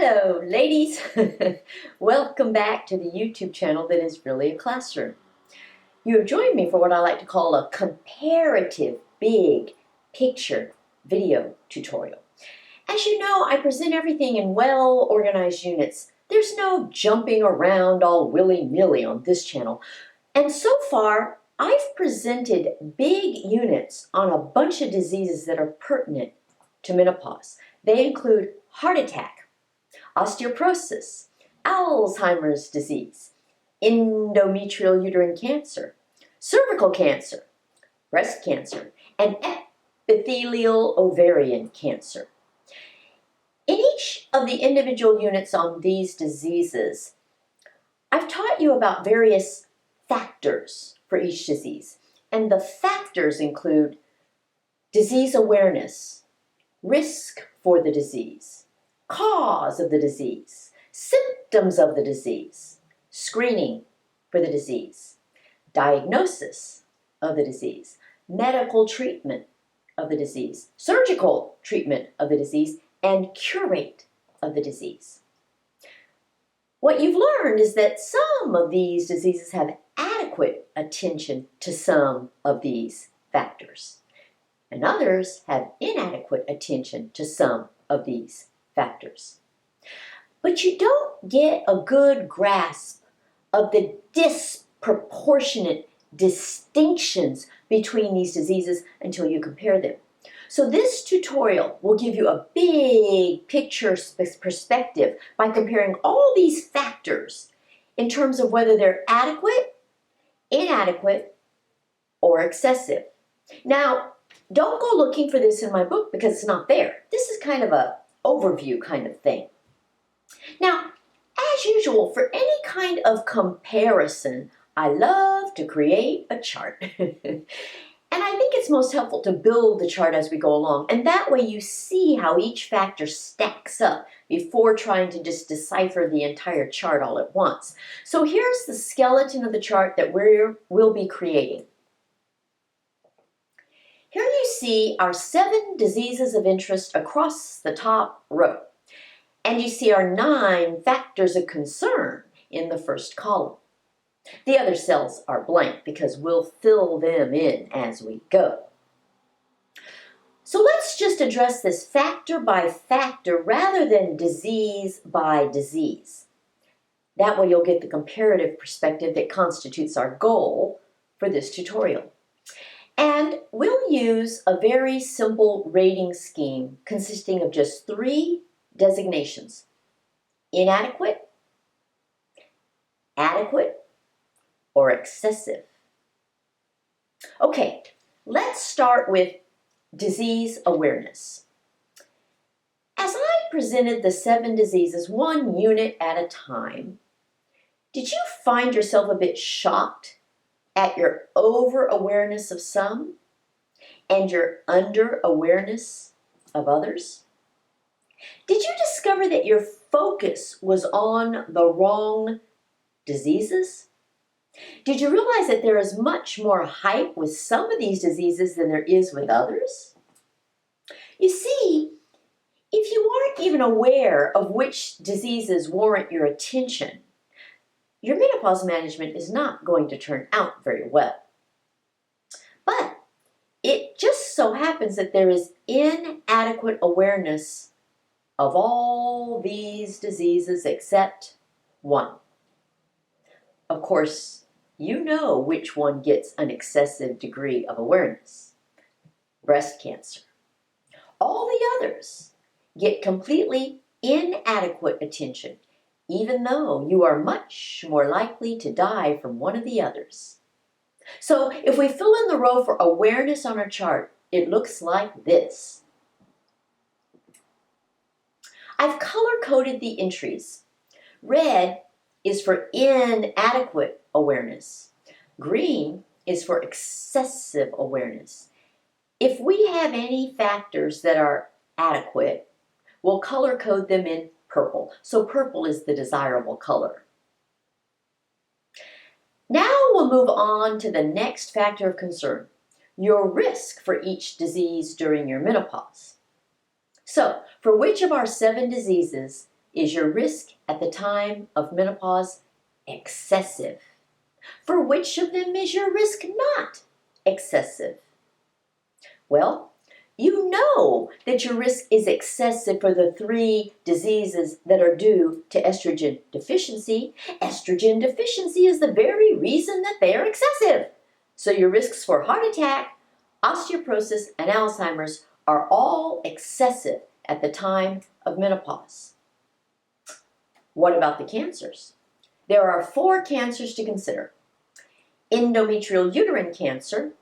Hello, ladies. Welcome back to the YouTube channel that is really a classroom. You have joined me for what I like to call a comparative big picture video tutorial. As you know, I present everything in well-organized units. There's no jumping around all willy-nilly on this channel. And so far, I've presented big units on a bunch of diseases that are pertinent to menopause. They include heart attack, osteoporosis, Alzheimer's disease, endometrial uterine cancer, cervical cancer, breast cancer, and epithelial ovarian cancer. In each of the individual units on these diseases, I've taught you about various factors for each disease. And the factors include disease awareness, risk for the disease, cause of the disease, symptoms of the disease, screening for the disease, diagnosis of the disease, medical treatment of the disease, surgical treatment of the disease, and curate of the disease. What you've learned is that some of these diseases have adequate attention to some of these factors, and others have inadequate attention to some of these factors. But you don't get a good grasp of the disproportionate distinctions between these diseases until you compare them. So this tutorial will give you a big picture perspective by comparing all these factors in terms of whether they're adequate, inadequate, or excessive. Now, don't go looking for this in my book because it's not there. This is kind of an overview kind of thing. Now, as usual, for any kind of comparison, I love to create a chart. And I think it's most helpful to build the chart as we go along. And that way you see how each factor stacks up before trying to just decipher the entire chart all at once. So here's the skeleton of the chart that we'll be creating. Here you see our 7 diseases of interest across the top row. And you see our 9 factors of concern in the first column. The other cells are blank because we'll fill them in as we go. So let's just address this factor by factor rather than disease by disease. That way you'll get the comparative perspective that constitutes our goal for this tutorial. And we'll use a very simple rating scheme consisting of just 3 designations: inadequate, adequate, or excessive. Okay, let's start with disease awareness. As I presented the 7 diseases 1 unit at a time, did you find yourself a bit shocked at your over-awareness of some and your under-awareness of others? Did you discover that your focus was on the wrong diseases? Did you realize that there is much more hype with some of these diseases than there is with others? You see, if you aren't even aware of which diseases warrant your attention, your menopause management is not going to turn out very well. But it just so happens that there is inadequate awareness of all these diseases except one. Of course, you know which one gets an excessive degree of awareness: breast cancer. All the others get completely inadequate attention, even though you are much more likely to die from one of the others. So if we fill in the row for awareness on our chart, it looks like this. I've color-coded the entries. Red is for inadequate awareness. Green is for excessive awareness. If we have any factors that are adequate, we'll color code them in purple. So purple is the desirable color. Now we'll move on to the next factor of concern: your risk for each disease during your menopause. So, for which of our 7 diseases is your risk at the time of menopause excessive? For which of them is your risk not excessive? Well, you know that your risk is excessive for the 3 diseases that are due to estrogen deficiency. Estrogen deficiency is the very reason that they are excessive. So your risks for heart attack, osteoporosis, and Alzheimer's are all excessive at the time of menopause. What about the cancers? There are 4 cancers to consider: endometrial uterine cancer,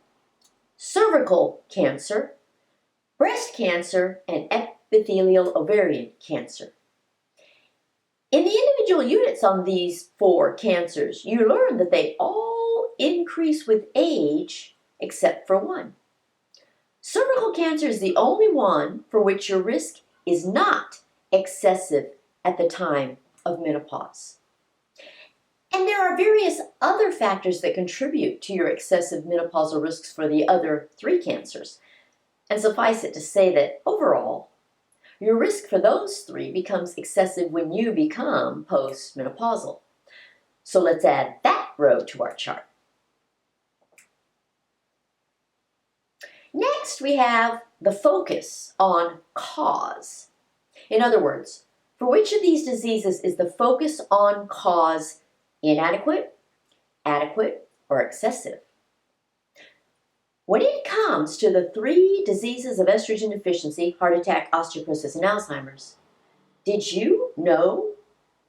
cervical cancer, breast cancer, and epithelial ovarian cancer. In the individual units on these 4 cancers, you learn that they all increase with age except for one. Cervical cancer is the only one for which your risk is not excessive at the time of menopause. And there are various other factors that contribute to your excessive menopausal risks for the other 3 cancers. And suffice it to say that overall, your risk for those 3 becomes excessive when you become postmenopausal. So let's add that row to our chart. Next, we have the focus on cause. In other words, for which of these diseases is the focus on cause inadequate, adequate, or excessive? When it comes to the 3 diseases of estrogen deficiency, heart attack, osteoporosis, and Alzheimer's, did you know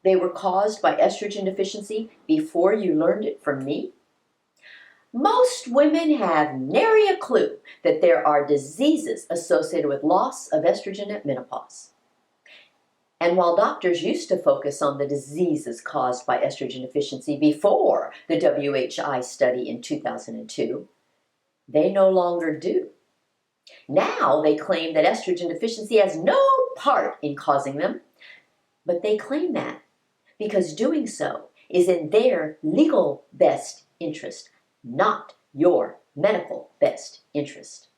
they were caused by estrogen deficiency before you learned it from me? Most women have nary a clue that there are diseases associated with loss of estrogen at menopause. And while doctors used to focus on the diseases caused by estrogen deficiency before the WHI study in 2002, they no longer do. Now they claim that estrogen deficiency has no part in causing them, but they claim that because doing so is in their legal best interest, not your medical best interest.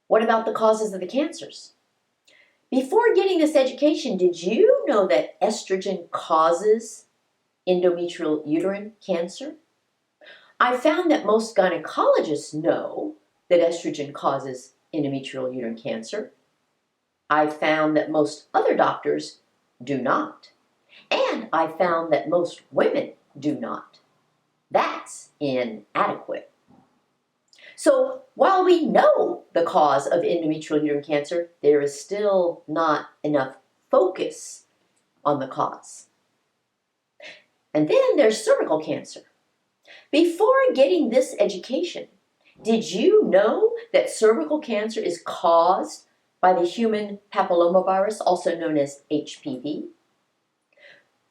What about the causes of the cancers? Before getting this education, did you know that estrogen causes endometrial uterine cancer? I found that most gynecologists know that estrogen causes endometrial uterine cancer. I found that most other doctors do not. And I found that most women do not. That's inadequate. So while we know the cause of endometrial uterine cancer, there is still not enough focus on the cause. And then there's cervical cancer. Before getting this education, did you know that cervical cancer is caused by the human papillomavirus, also known as HPV?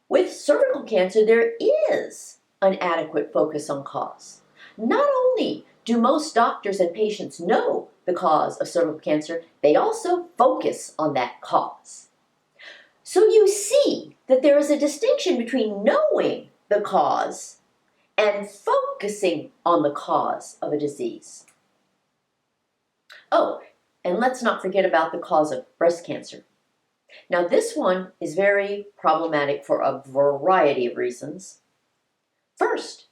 With cervical cancer, there is an adequate focus on cause. Not only do most doctors and patients know the cause of cervical cancer, they also focus on that cause. So you see that there is a distinction between knowing the cause and focusing on the cause of a disease. Oh, and let's not forget about the cause of breast cancer. Now, this one is very problematic for a variety of reasons. First,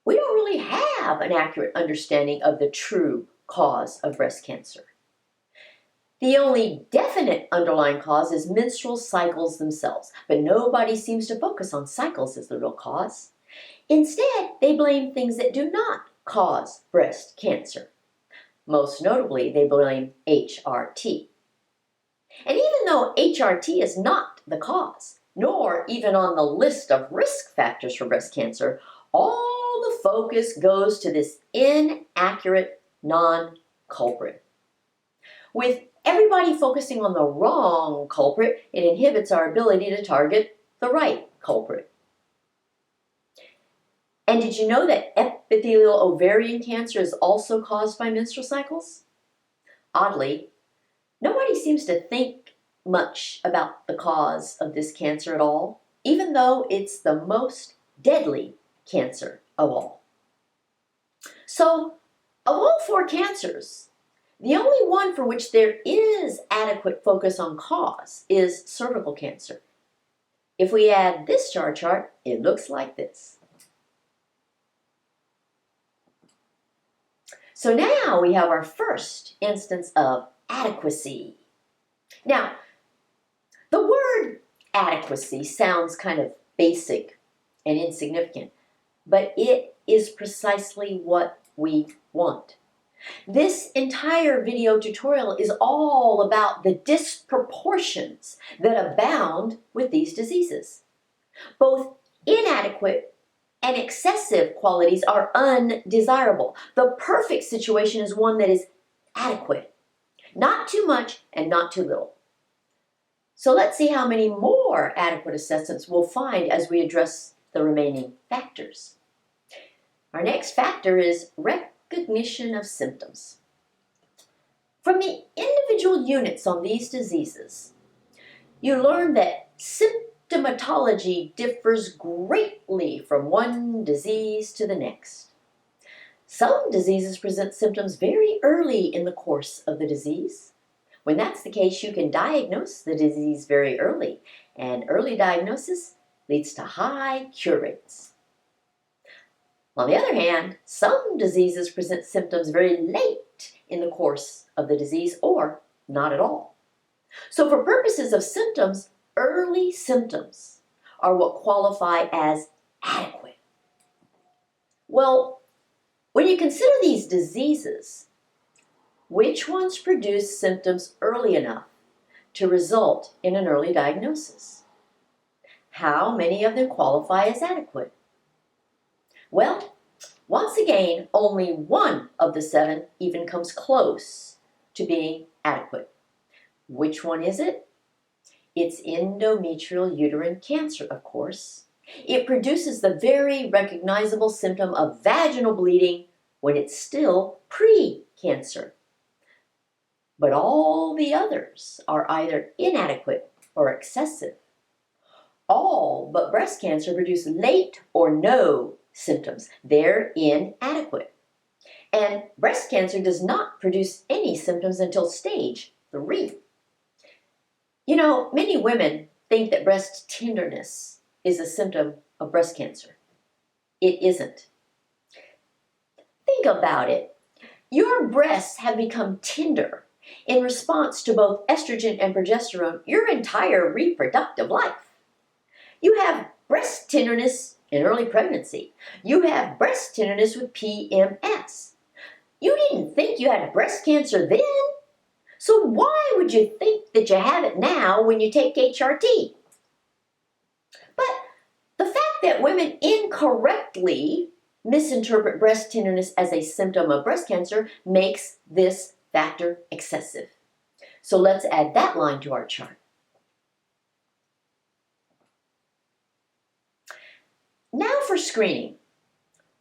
we don't really have an accurate understanding of the true cause of breast cancer. The only definite underlying cause is menstrual cycles themselves, but nobody seems to focus on cycles as the real cause. Instead, they blame things that do not cause breast cancer. Most notably, they blame HRT. And even though HRT is not the cause, nor even on the list of risk factors for breast cancer, all the focus goes to this inaccurate non-culprit. With everybody focusing on the wrong culprit, it inhibits our ability to target the right culprit. And did you know that epithelial ovarian cancer is also caused by menstrual cycles? Oddly, nobody seems to think much about the cause of this cancer at all, even though it's the most deadly cancer of all. So, of all 4 cancers, The only one for which there is adequate focus on cause is cervical cancer. If we add this to our chart, it looks like this. So now we have our first instance of adequacy. Now, the word adequacy sounds kind of basic and insignificant, but it is precisely what we want. This entire video tutorial is all about the disproportions that abound with these diseases. Both inadequate and excessive qualities are undesirable. The perfect situation is one that is adequate, not too much and not too little. So let's see how many more adequate assessments we'll find as we address the remaining factors. Our next factor is recognition of symptoms. From the individual units on these diseases, you learn that symptomatology differs greatly from one disease to the next. Some diseases present symptoms very early in the course of the disease. When that's the case, you can diagnose the disease very early, and early diagnosis leads to high cure rates. On the other hand, some diseases present symptoms very late in the course of the disease or not at all. So for purposes of symptoms, early symptoms are what qualify as adequate. Well, when you consider these diseases, which ones produce symptoms early enough to result in an early diagnosis? How many of them qualify as adequate? Well, once again, only one of the 7 even comes close to being adequate. Which one is it? It's endometrial uterine cancer, of course. It produces the very recognizable symptom of vaginal bleeding when it's still pre-cancer. But all the others are either inadequate or excessive. All but breast cancer produce late or no symptoms. They're inadequate. And breast cancer does not produce any symptoms until stage 3. You know, many women think that breast tenderness is a symptom of breast cancer. It isn't. Think about it. Your breasts have become tender in response to both estrogen and progesterone your entire reproductive life. You have breast tenderness in early pregnancy. You have breast tenderness with PMS. You didn't think you had breast cancer then. So why would you think that you have it now when you take HRT? But the fact that women incorrectly misinterpret breast tenderness as a symptom of breast cancer makes this factor excessive. So let's add that line to our chart. Now for screening.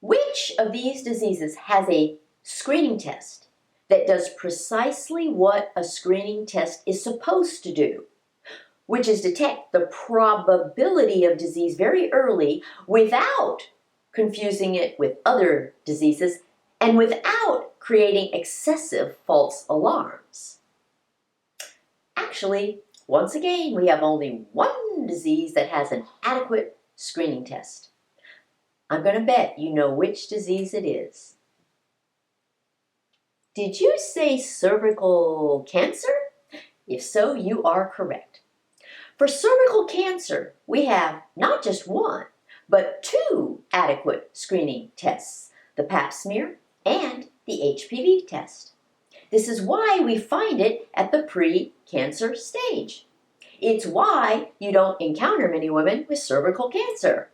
Which of these diseases has a screening test that does precisely what a screening test is supposed to do, which is detect the probability of disease very early without confusing it with other diseases and without creating excessive false alarms? Actually, once again, we have only one disease that has an adequate screening test. I'm going to bet you know which disease it is. Did you say cervical cancer? If so, you are correct. For cervical cancer, we have not just one, but 2 adequate screening tests, the Pap smear and the HPV test. This is why we find it at the pre-cancer stage. It's why you don't encounter many women with cervical cancer.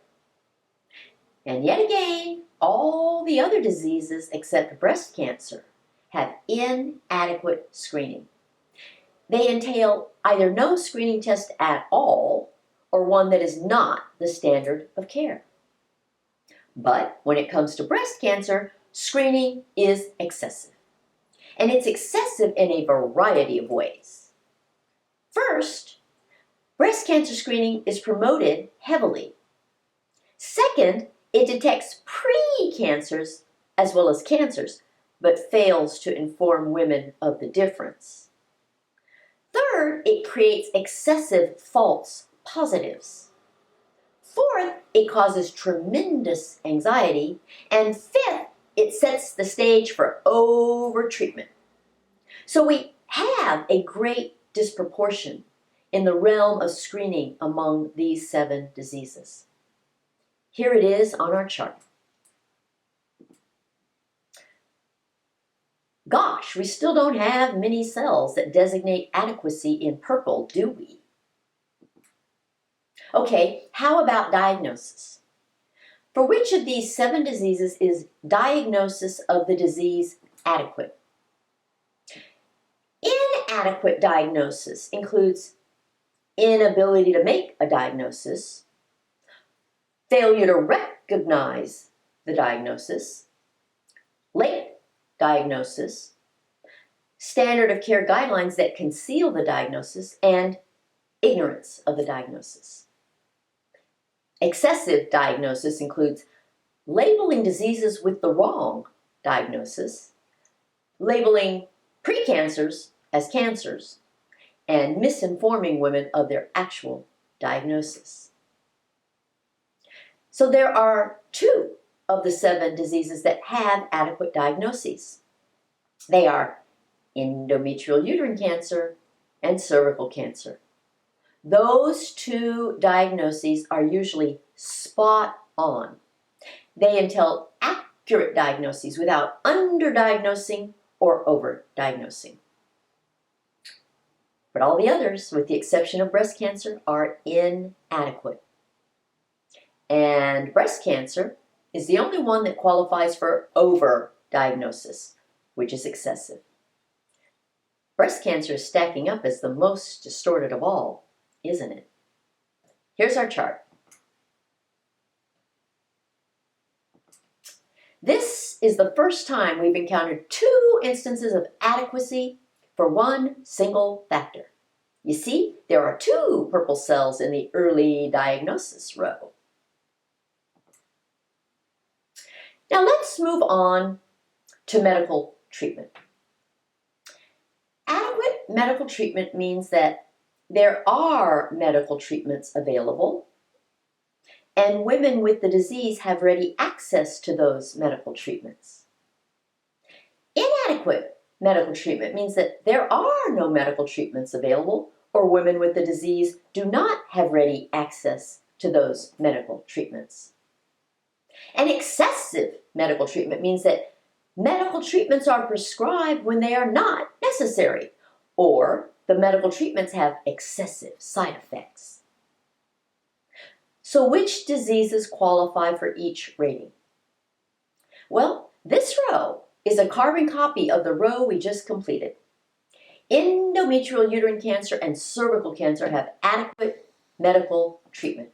And yet again, all the other diseases except breast cancer have inadequate screening. They entail either no screening test at all or one that is not the standard of care. But when it comes to breast cancer, screening is excessive. And it's excessive in a variety of ways. First, breast cancer screening is promoted heavily. Second, it detects pre-cancers as well as cancers, but fails to inform women of the difference. Third, it creates excessive false positives. Fourth, it causes tremendous anxiety. And fifth, it sets the stage for over-treatment. So we have a great disproportion in the realm of screening among these 7 diseases. Here it is on our chart. Gosh, we still don't have many cells that designate adequacy in purple, do we? Okay, how about diagnosis? For which of these 7 diseases diagnosis of the disease adequate? Inadequate diagnosis includes inability to make a diagnosis, failure to recognize the diagnosis, late diagnosis, standard of care guidelines that conceal the diagnosis, and ignorance of the diagnosis. Excessive diagnosis includes labeling diseases with the wrong diagnosis, labeling precancers as cancers, and misinforming women of their actual diagnosis. So there are 2 of the 7 diseases that have adequate diagnoses. They are endometrial uterine cancer and cervical cancer. Those 2 diagnoses are usually spot on. They entail accurate diagnoses without underdiagnosing or overdiagnosing. But all the others, with the exception of breast cancer, are inadequate. And breast cancer is the only one that qualifies for overdiagnosis, which is excessive. Breast cancer is stacking up as the most distorted of all, isn't it? Here's our chart. This is the first time we've encountered 2 instances of adequacy for one single factor. You see, there are 2 purple cells in the early diagnosis row. Now let's move on to medical treatment. Adequate medical treatment means that there are medical treatments available, and women with the disease have ready access to those medical treatments. Inadequate medical treatment means that there are no medical treatments available, or women with the disease do not have ready access to those medical treatments. And excessive medical treatment means that medical treatments are prescribed when they are not necessary, or the medical treatments have excessive side effects. So which diseases qualify for each rating? Well, this row is a carbon copy of the row we just completed. Endometrial uterine cancer and cervical cancer have adequate medical treatment.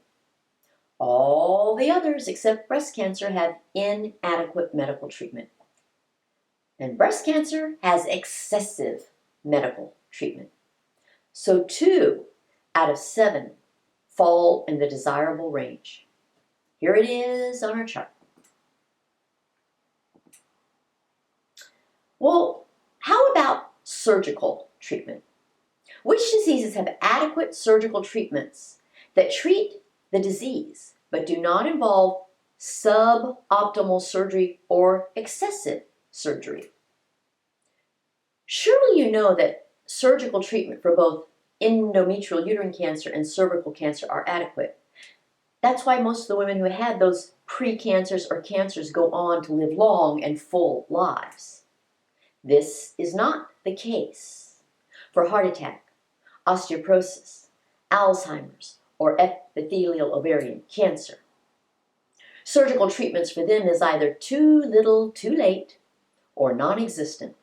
All the others except breast cancer have inadequate medical treatment. And breast cancer has excessive medical treatment. So 2 out of 7 fall in the desirable range. Here it is on our chart. Well, how about surgical treatment? Which diseases have adequate surgical treatments that treat the disease but do not involve suboptimal surgery or excessive surgery? Surely you know that surgical treatment for both endometrial uterine cancer and cervical cancer are adequate. That's why most of the women who had those precancers or cancers go on to live long and full lives. This is not the case for heart attack, osteoporosis, Alzheimer's, or epithelial ovarian cancer. Surgical treatments for them is either too little, too late, or non-existent.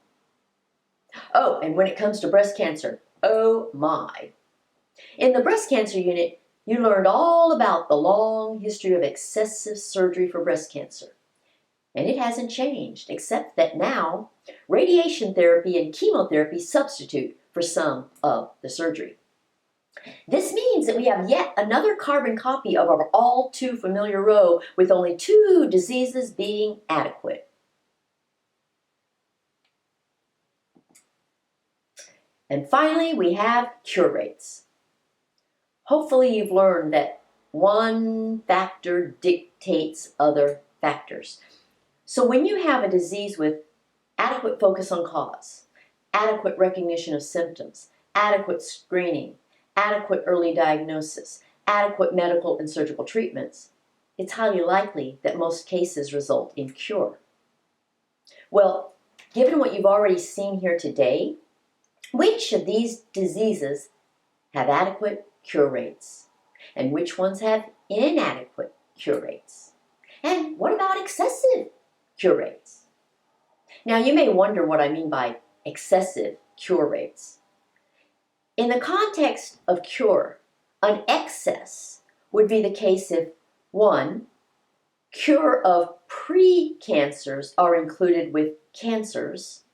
Oh, and when it comes to breast cancer, oh my. In the breast cancer unit, you learned all about the long history of excessive surgery for breast cancer. And it hasn't changed, except that now radiation therapy and chemotherapy substitute for some of the surgery. This means that we have yet another carbon copy of our all too familiar row with only 2 diseases being adequate. And finally, we have cure rates. Hopefully you've learned that one factor dictates other factors. So when you have a disease with adequate focus on cause, adequate recognition of symptoms, adequate screening, adequate early diagnosis, adequate medical and surgical treatments, it's highly likely that most cases result in cure. Well, given what you've already seen here today, which of these diseases have adequate cure rates? And which ones have inadequate cure rates? And what about excessive cure rates? Now, you may wonder what I mean by excessive cure rates. In the context of cure, an excess would be the case if 1, cure of pre-cancers are included with cancers,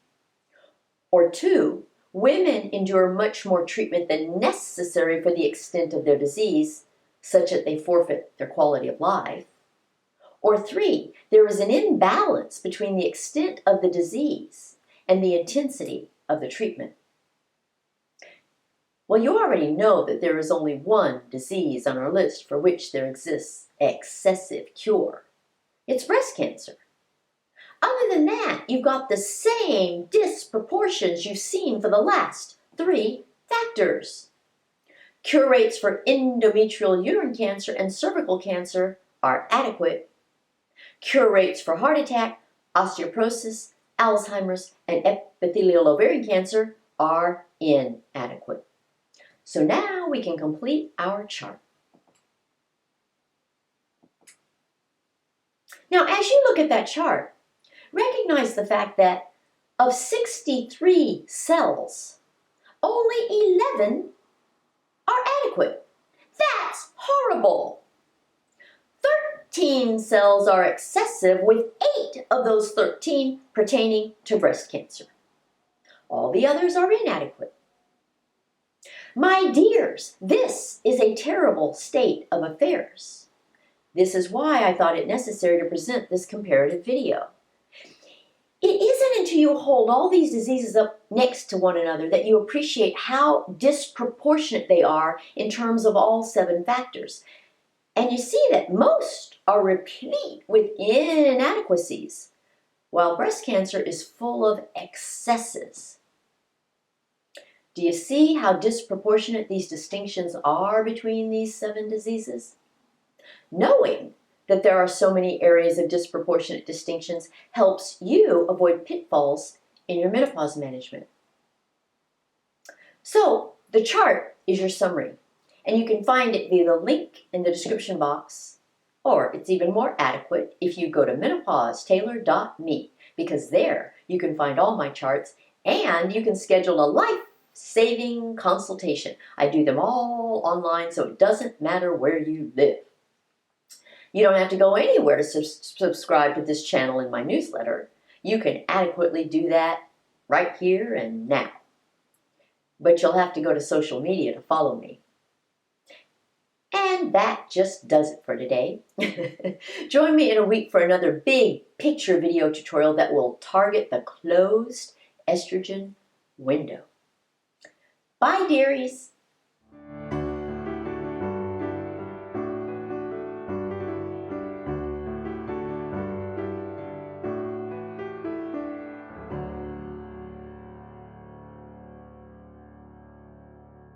or 2, women endure much more treatment than necessary for the extent of their disease, such that they forfeit their quality of life, or 3, there is an imbalance between the extent of the disease and the intensity of the treatment. Well, you already know that there is only one disease on our list for which there exists excessive cure. It's breast cancer. Other than that, you've got the same disproportions you've seen for the last 3 factors. Cure rates for endometrial uterine cancer and cervical cancer are adequate. Cure rates for heart attack, osteoporosis, Alzheimer's, and epithelial ovarian cancer are inadequate. So now we can complete our chart. Now, as you look at that chart, recognize the fact that of 63 cells, only 11 are adequate. That's horrible. 13 cells are excessive, with 8 of those 13 pertaining to breast cancer. All the others are inadequate. My dears, this is a terrible state of affairs. This is why I thought it necessary to present this comparative video. It isn't until you hold all these diseases up next to one another that you appreciate how disproportionate they are in terms of all 7 factors. And you see that most are replete with inadequacies, while breast cancer is full of excesses. Do you see how disproportionate these distinctions are between these 7 diseases? Knowing that there are so many areas of disproportionate distinctions helps you avoid pitfalls in your menopause management. So, the chart is your summary, and you can find it via the link in the description box, or it's even more adequate if you go to menopausetailor.me, because there you can find all my charts and you can schedule a life-saving consultation. I do them all online, so it doesn't matter where you live. You don't have to go anywhere to subscribe to this channel in my newsletter. You can adequately do that right here and now. But you'll have to go to social media to follow me. And that just does it for today. Join me in a week for another big picture video tutorial that will target the closed estrogen window. Bye, dearies.